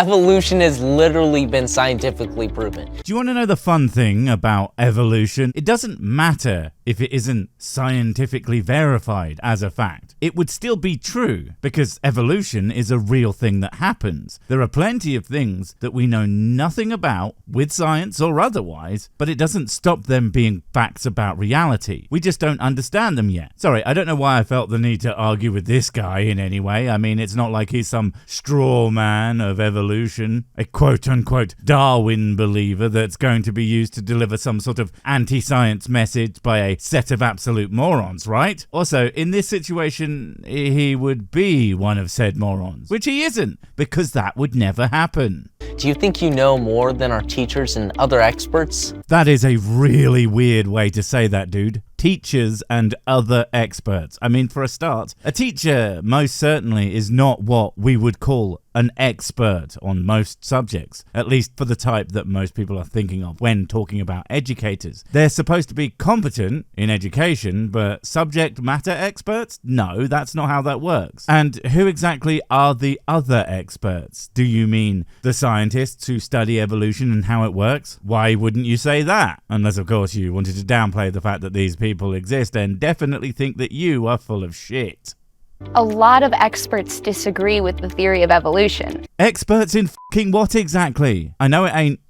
Evolution has literally been scientifically proven. Do you want to know the fun thing about evolution? It doesn't matter if it isn't scientifically verified as a fact. It would still be true because evolution is a real thing that happens. There are plenty of things that we know nothing about with science or otherwise, but it doesn't stop them being facts about reality. We just don't understand them yet. Sorry, I don't know why I felt the need to argue with this guy in any way. I mean, it's not like he's some straw man of evolution, a quote-unquote Darwin believer that's going to be used to deliver some sort of anti-science message by a set of absolute morons, right? Also, in this situation, he would be one of said morons, which he isn't, because that would never happen. Do you think you know more than our teachers and other experts? That is a really weird way to say that, dude. Teachers and other experts. I mean, for a start, a teacher most certainly is not what we would call an expert on most subjects, at least for the type that most people are thinking of when talking about educators. They're supposed to be competent in education, but subject matter experts? No, that's not how that works. And who exactly are the other experts? Do you mean the scientists who study evolution and how it works? Why wouldn't you say that? Unless, of course, you wanted to downplay the fact that these people exist and definitely think that you are full of shit. A lot of experts disagree with the theory of evolution. Experts in fucking what exactly? I know it ain't,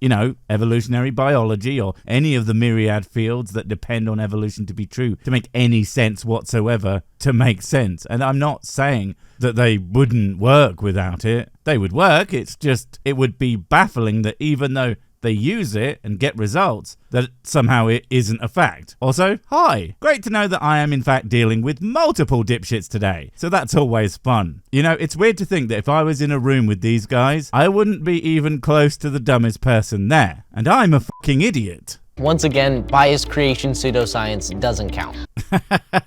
evolutionary biology or any of the myriad fields that depend on evolution to be true, to make any sense whatsoever, to make sense. And I'm not saying that they wouldn't work without it. They would work, it's just, it would be baffling that even though they use it and get results, that somehow it isn't a fact. Also, hi, great to know that I am in fact dealing with multiple dipshits today, so that's always fun. It's weird to think that if I was in a room with these guys, I wouldn't be even close to the dumbest person there, and I'm a fucking idiot. Once again, biased creation pseudoscience doesn't count.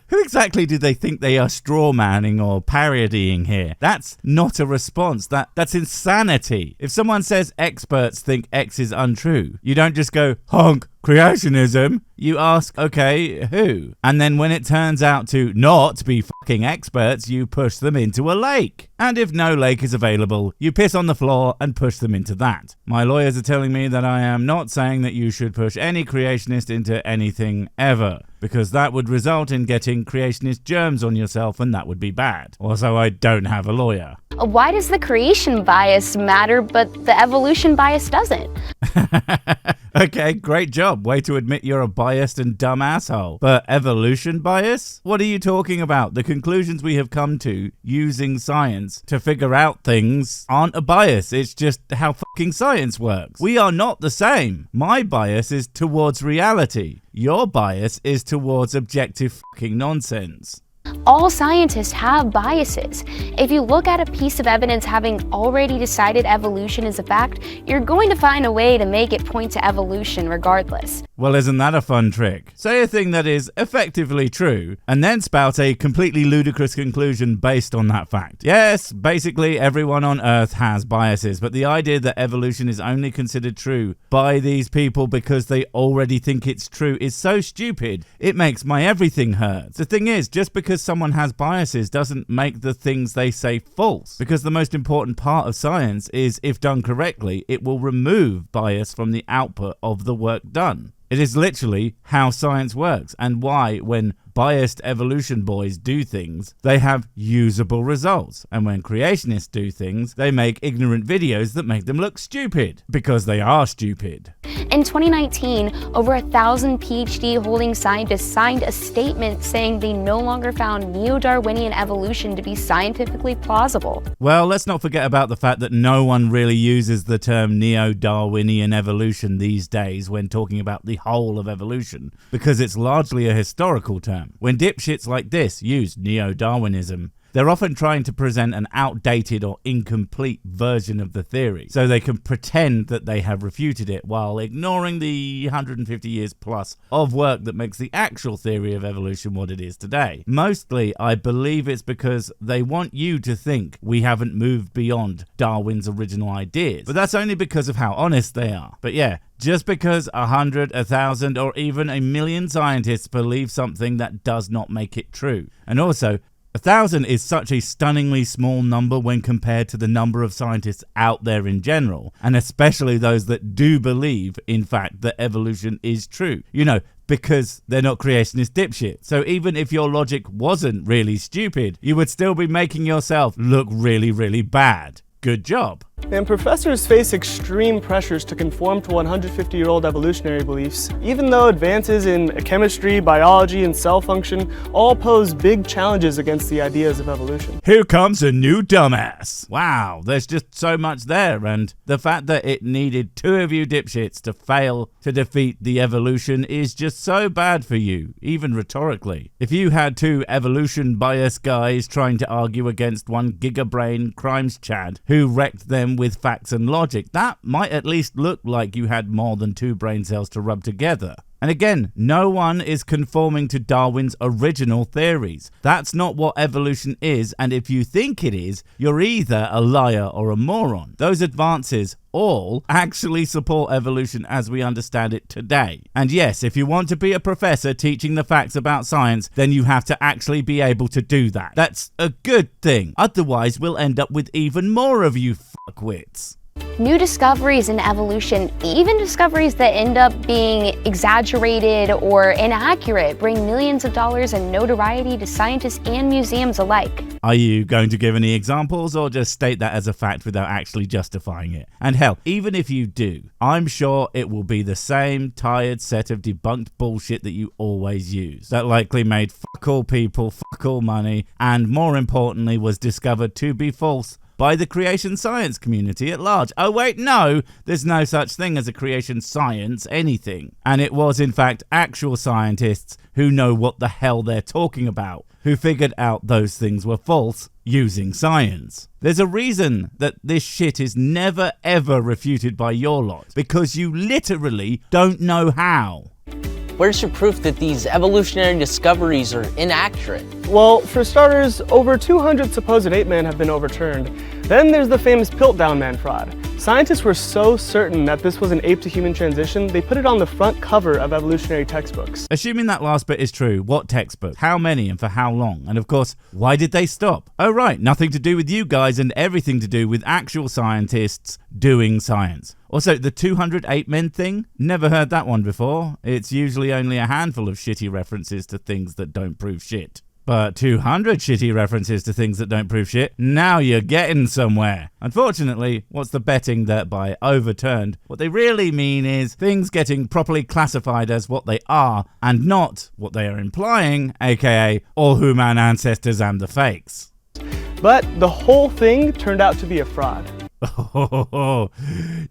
Who exactly do they think they are straw-manning or parodying here? That's not a response. That's insanity. If someone says experts think X is untrue, you don't just go, honk, creationism. You ask, okay, who? And then when it turns out to not be fucking experts, you push them into a lake. And if no lake is available, you piss on the floor and push them into that. My lawyers are telling me that I am not saying that you should push any creationist into anything ever, because that would result in getting creationist germs on yourself, and that would be bad. Also, I don't have a lawyer. Why does the creation bias matter, but the evolution bias doesn't? Okay, great job. Way to admit you're a biased and dumb asshole. But evolution bias? What are you talking about? The conclusions we have come to using science to figure out things aren't a bias. It's just how fucking science works. We are not the same. My bias is towards reality. Your bias is towards objective fucking nonsense. All scientists have biases. If you look at a piece of evidence having already decided evolution is a fact, you're going to find a way to make it point to evolution regardless. Well, isn't that a fun trick? Say a thing that is effectively true, and then spout a completely ludicrous conclusion based on that fact. Yes, basically everyone on Earth has biases, but the idea that evolution is only considered true by these people because they already think it's true is so stupid, it makes my everything hurt. The thing is, just because someone has biases doesn't make the things they say false, because the most important part of science is, if done correctly, it will remove bias from the output of the work done. It is literally how science works, and why, when biased evolution boys do things, they have usable results, and when creationists do things, they make ignorant videos that make them look stupid, because they are stupid. In 2019, over 1,000 PhD-holding scientists signed a statement saying they no longer found neo-Darwinian evolution to be scientifically plausible. Well, let's not forget about the fact that no one really uses the term neo-Darwinian evolution these days when talking about the whole of evolution, because it's largely a historical term. When dipshits like this use neo-Darwinism, they're often trying to present an outdated or incomplete version of the theory, so they can pretend that they have refuted it while ignoring the 150 years plus of work that makes the actual theory of evolution what it is today. Mostly, I believe it's because they want you to think we haven't moved beyond Darwin's original ideas, but that's only because of how honest they are. But yeah, just because 100, 1,000, or even 1,000,000 scientists believe something, that does not make it true. And also, 1,000 is such a stunningly small number when compared to the number of scientists out there in general, and especially those that do believe, in fact, that evolution is true. You know, because they're not creationist dipshit. So even if your logic wasn't really stupid, you would still be making yourself look really, really bad. Good job. And professors face extreme pressures to conform to 150-year-old evolutionary beliefs, even though advances in chemistry, biology, and cell function all pose big challenges against the ideas of evolution. Here comes a new dumbass. Wow, there's just so much there, and the fact that it needed two of you dipshits to fail to defeat the evolution is just so bad for you, even rhetorically. If you had two evolution bias guys trying to argue against one gigabrain crimes chad who wrecked them with facts and logic, that might at least look like you had more than two brain cells to rub together. And again, no one is conforming to Darwin's original theories. That's not what evolution is, and if you think it is, you're either a liar or a moron. Those advances all actually support evolution as we understand it today. And yes, if you want to be a professor teaching the facts about science, then you have to actually be able to do that. That's a good thing. Otherwise, we'll end up with even more of you fuckwits. New discoveries in evolution, even discoveries that end up being exaggerated or inaccurate, bring millions of dollars in notoriety to scientists and museums alike. Are you going to give any examples or just state that as a fact without actually justifying it? And hell, even if you do, I'm sure it will be the same tired set of debunked bullshit that you always use. That likely made fuck all people, fuck all money, and more importantly was discovered to be false by the creation science community at large. Oh wait, no, there's no such thing as a creation science anything. And it was in fact actual scientists who know what the hell they're talking about, who figured out those things were false using science. There's a reason that this shit is never ever refuted by your lot, because you literally don't know how. Where's your proof that these evolutionary discoveries are inaccurate? Well, for starters, over 200 supposed ape men have been overturned. Then there's the famous Piltdown Man fraud. Scientists were so certain that this was an ape-to-human transition, they put it on the front cover of evolutionary textbooks. Assuming that last bit is true, what textbook? How many and for how long? And of course, why did they stop? Oh right, nothing to do with you guys and everything to do with actual scientists doing science. Also, the 200 ape men thing? Never heard that one before. It's usually only a handful of shitty references to things that don't prove shit. But 200 shitty references to things that don't prove shit, now you're getting somewhere. Unfortunately, what's the betting that by overturned, what they really mean is things getting properly classified as what they are and not what they are implying, aka all human ancestors and the fakes. But the whole thing turned out to be a fraud. Oh,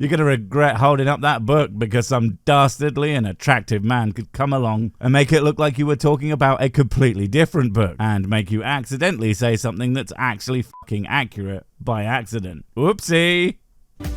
you're going to regret holding up that book because some dastardly and attractive man could come along and make it look like you were talking about a completely different book and make you accidentally say something that's actually fucking accurate by accident. Whoopsie!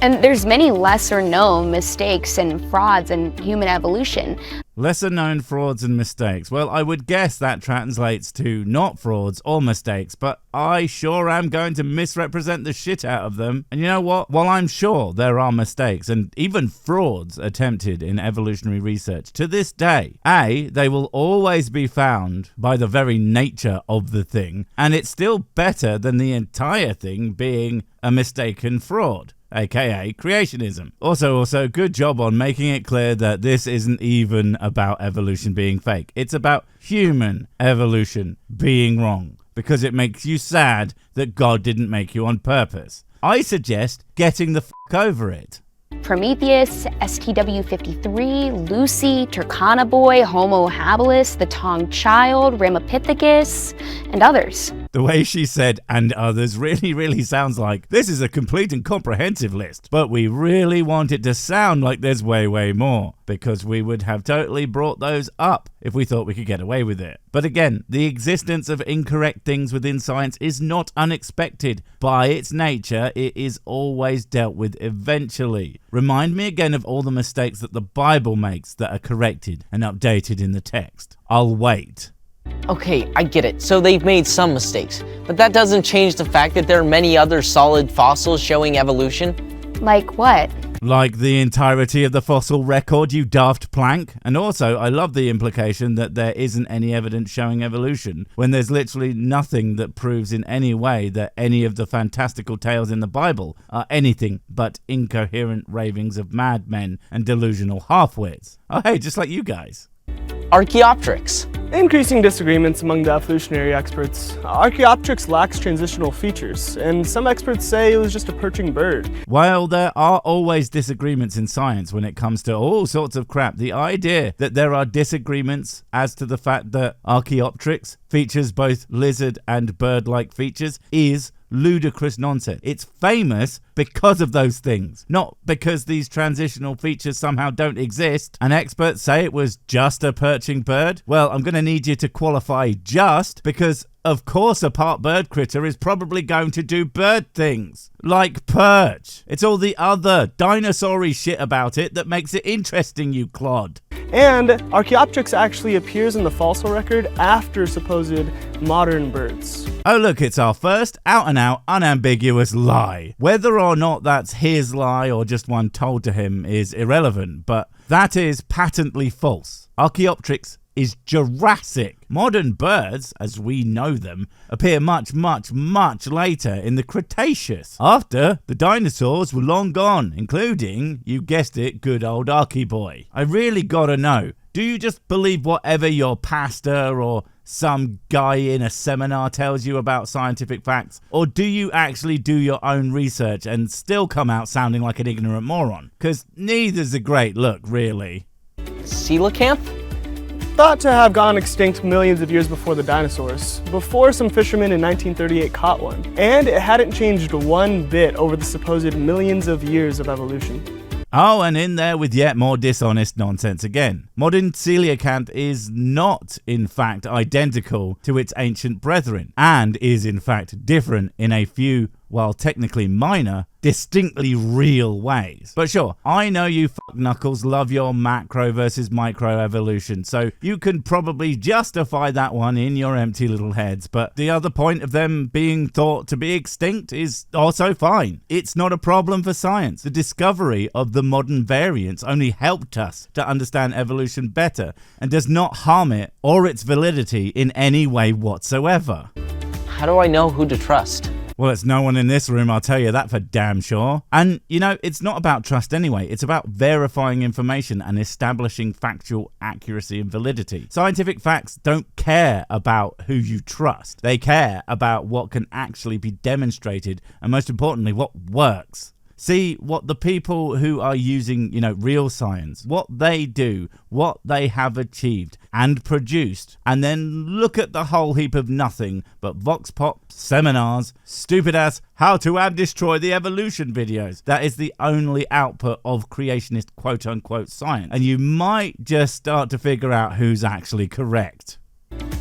And there's many lesser known mistakes and frauds in human evolution. Lesser known frauds and mistakes. Well, I would guess that translates to not frauds or mistakes, but I sure am going to misrepresent the shit out of them. And you know what? While I'm sure there are mistakes and even frauds attempted in evolutionary research to this day, they will always be found by the very nature of the thing, and it's still better than the entire thing being a mistaken fraud, aka creationism. Also, good job on making it clear that this isn't even about evolution being fake. It's about human evolution being wrong, because it makes you sad that God didn't make you on purpose. I suggest getting the fuck over it. Prometheus, STW-53, Lucy, Turkana Boy, Homo habilis, the Tong Child, Ramapithecus, and others. The way she said "and others" really sounds like this is a complete and comprehensive list, but we really want it to sound like there's way more, because we would have totally brought those up if we thought we could get away with it. But again, the existence of incorrect things within science is not unexpected. By its nature, it is always dealt with eventually. Remind me again of all the mistakes that the Bible makes that are corrected and updated in the text. I'll wait. Okay, I get it. So they've made some mistakes, but that doesn't change the fact that there are many other solid fossils showing evolution. Like what? Like the entirety of the fossil record, you daft plank. And also, I love the implication that there isn't any evidence showing evolution, when there's literally nothing that proves in any way that any of the fantastical tales in the Bible are anything but incoherent ravings of madmen and delusional halfwits. Oh hey, just like you guys. Archaeopteryx. Increasing disagreements among the evolutionary experts. Archaeopteryx lacks transitional features, and some experts say it was just a perching bird. While there are always disagreements in science when it comes to all sorts of crap, the idea that there are disagreements as to the fact that Archaeopteryx features both lizard and bird-like features is ludicrous nonsense. It's famous because of those things, not because these transitional features somehow don't exist. And experts say it was just a perching bird. Well, I'm going to need you to qualify just, because of course a part bird critter is probably going to do bird things, like perch. It's all the other dinosaur-y shit about it that makes it interesting, you clod. And Archaeopteryx actually appears in the fossil record after supposed modern birds. Oh look, it's our first out-and-out unambiguous lie. Whether or not that's his lie or just one told to him is irrelevant, but that is patently false. Archaeopteryx is Jurassic. Modern birds, as we know them, appear much, much, much later in the Cretaceous, after the dinosaurs were long gone, including, you guessed it, good old Archie-boy. I really gotta know, do you just believe whatever your pastor or some guy in a seminar tells you about scientific facts, or do you actually do your own research and still come out sounding like an ignorant moron? Because neither's a great look, really. Coelacanth? Thought to have gone extinct millions of years before the dinosaurs, before some fishermen in 1938 caught one. And it hadn't changed one bit over the supposed millions of years of evolution. Oh, and in there with yet more dishonest nonsense again. Modern coelacanth is not, in fact, identical to its ancient brethren, and is, in fact, different in a few, while technically minor, distinctly real ways. But sure, I know you fuck-knuckles love your macro versus micro evolution, so you can probably justify that one in your empty little heads, but the other point of them being thought to be extinct is also fine. It's not a problem for science. The discovery of the modern variants only helped us to understand evolution better, and does not harm it or its validity in any way whatsoever. How do I know who to trust? Well, it's no one in this room, I'll tell you that for damn sure. And, you know, it's not about trust anyway. It's about verifying information and establishing factual accuracy and validity. Scientific facts don't care about who you trust. They care about what can actually be demonstrated, and most importantly, what works. See what the people who are using, real science, what they do, what they have achieved and produced, and then look at the whole heap of nothing but vox pop, seminars, stupid ass how to and destroy the evolution videos. That is the only output of creationist quote unquote science. And you might just start to figure out who's actually correct.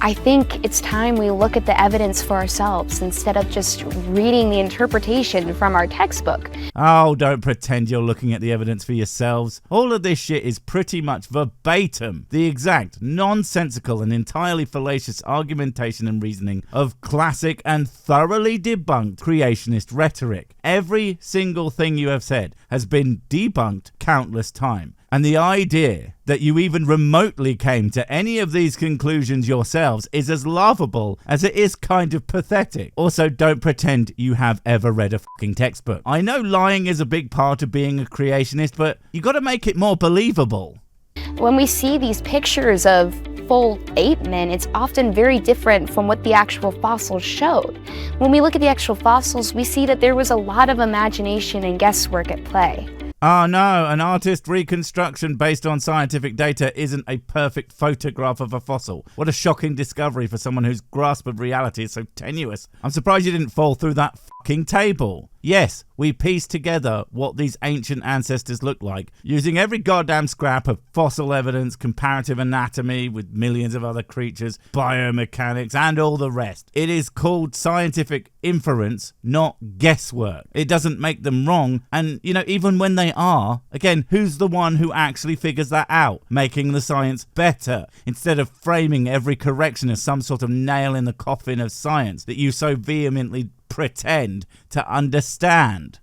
I think it's time we look at the evidence for ourselves instead of just reading the interpretation from our textbook. Oh, don't pretend you're looking at the evidence for yourselves. All of this shit is pretty much verbatim the exact nonsensical and entirely fallacious argumentation and reasoning of classic and thoroughly debunked creationist rhetoric. Every single thing you have said has been debunked countless times. And the idea that you even remotely came to any of these conclusions yourselves is as laughable as it is kind of pathetic. Also, don't pretend you have ever read a fucking textbook. I know lying is a big part of being a creationist, but you gotta make it more believable. When we see these pictures of full ape men, it's often very different from what the actual fossils showed. When we look at the actual fossils, we see that there was a lot of imagination and guesswork at play. Oh no, an artist reconstruction based on scientific data isn't a perfect photograph of a fossil. What a shocking discovery for someone whose grasp of reality is so tenuous. I'm surprised you didn't fall through that fucking table. Yes, we pieced together what these ancient ancestors looked like, using every goddamn scrap of fossil evidence, comparative anatomy with millions of other creatures, biomechanics, and all the rest. It is called scientific inference, not guesswork. It doesn't make them wrong, and, even when they are, again, who's the one who actually figures that out, making the science better, instead of framing every correction as some sort of nail in the coffin of science that you so vehemently pretend to understand.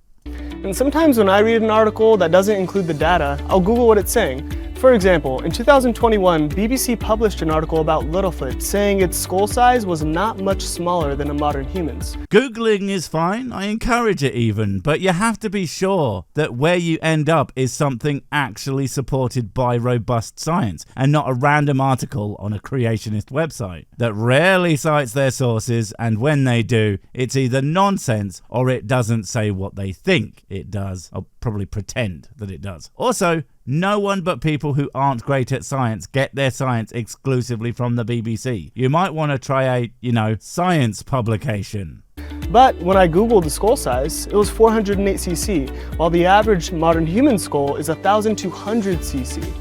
And sometimes when I read an article that doesn't include the data, I'll Google what it's saying. For example, in 2021, BBC published an article about Littlefoot saying its skull size was not much smaller than a modern human's. Googling is fine, I encourage it even, but you have to be sure that where you end up is something actually supported by robust science, and not a random article on a creationist website that rarely cites their sources, and when they do, it's either nonsense or it doesn't say what they think it does. I'll probably pretend that it does. Also, no one but people who aren't great at science get their science exclusively from the BBC. You might want to try a, science publication. But when I Googled the skull size, it was 408 cc, while the average modern human skull is 1,200 cc.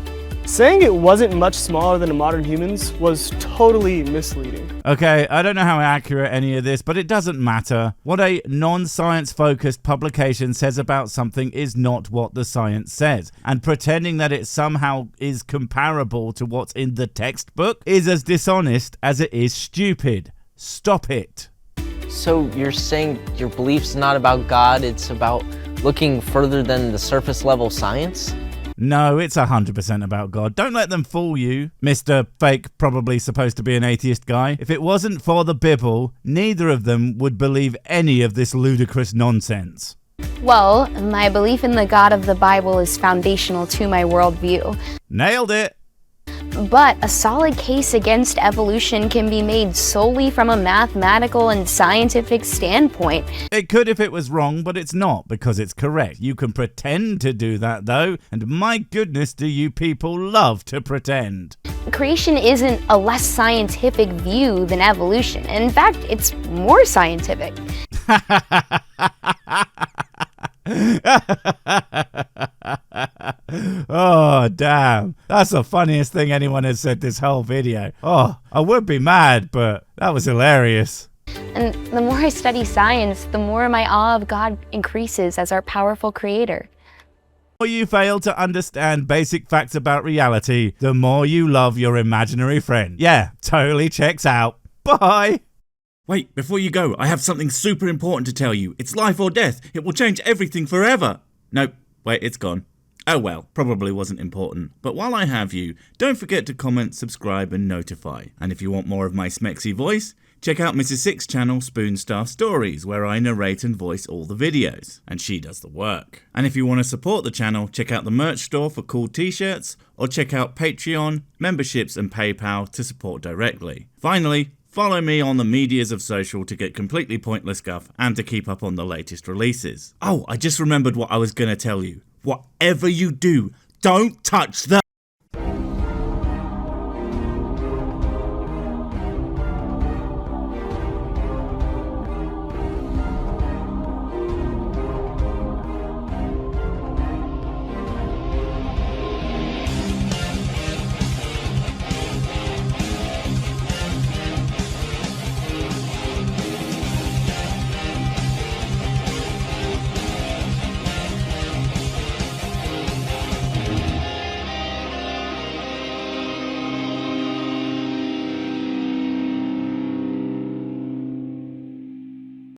Saying it wasn't much smaller than a modern human's was totally misleading. Okay, I don't know how accurate any of this, but it doesn't matter. What a non-science focused publication says about something is not what the science says. And pretending that it somehow is comparable to what's in the textbook is as dishonest as it is stupid. Stop it. So you're saying your belief's not about God, it's about looking further than the surface level science? No, it's 100% about God. Don't let them fool you, Mr. Fake, probably supposed to be an atheist guy. If it wasn't for the Bible, neither of them would believe any of this ludicrous nonsense. Well, my belief in the God of the Bible is foundational to my worldview. Nailed it. But a solid case against evolution can be made solely from a mathematical and scientific standpoint. It could if it was wrong, but it's not, because it's correct. You can pretend to do that, though, and my goodness, do you people love to pretend. Creation isn't a less scientific view than evolution. In fact, it's more scientific. Oh, damn. That's the funniest thing anyone has said this whole video. Oh, I would be mad, but that was hilarious. And the more I study science, the more my awe of God increases as our powerful creator. The more you fail to understand basic facts about reality, the more you love your imaginary friend. Yeah, totally checks out. Bye. Wait, before you go, I have something super important to tell you. It's life or death. It will change everything forever. Nope, wait, it's gone. Oh well, probably wasn't important. But while I have you, don't forget to comment, subscribe and notify. And if you want more of my smexy voice, check out Mrs. Six's channel Spoonstaff Stories, where I narrate and voice all the videos, and she does the work. And if you want to support the channel, check out the merch store for cool t-shirts, or check out Patreon, memberships and PayPal to support directly. Finally, follow me on the medias of social to get completely pointless guff and to keep up on the latest releases. Oh, I just remembered what I was going to tell you. Whatever you do, don't touch the...